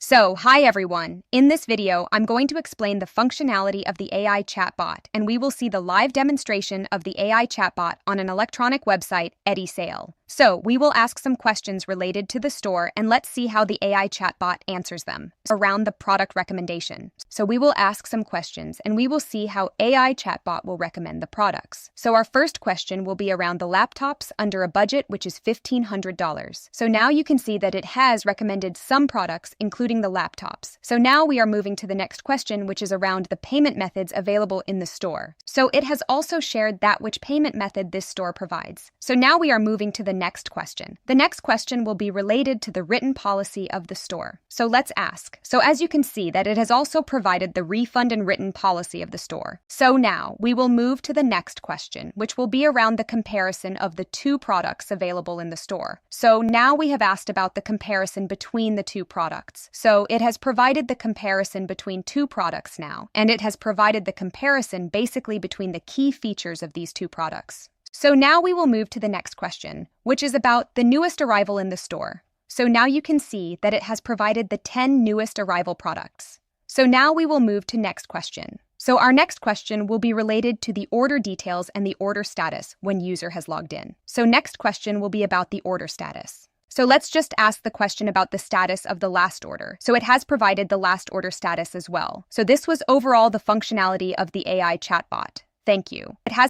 Hi everyone. In this video, I'm going to explain the functionality of the AI chatbot, and we will see the live demonstration of the AI chatbot on an electronic website, Eddie Sale. We will ask some questions related to the store, and let's see how the AI chatbot answers them around the product recommendation. We will ask some questions, and we will see how AI chatbot will recommend the products. Our first question will be around the laptops under a budget which is $1,500. Now you can see that it has recommended some products, including the laptops. Now we are moving to the next question, which is around the payment methods available in the store. It has also shared that which payment method this store provides. Now we are moving to the next question. The next question will be related to the written policy of the store. Let's ask. As you can see that it has also provided the refund and written policy of the store. Now we will move to the next question, which will be around the comparison of the two products available in the store. Now we have asked about the comparison between the two products. It has provided the comparison between two products now, and it has provided the comparison basically between the key features of these two products. Now we will move to the next question, which is about the newest arrival in the store. Now you can see that it has provided the 10 newest arrival products. Now we will move to next question. Our next question will be related to the order details and the order status when user has logged in. Next question will be about the order status. Let's just ask the question about the status of the last order. It has provided the last order status as well. This was overall the functionality of the AI chatbot. Thank you. It has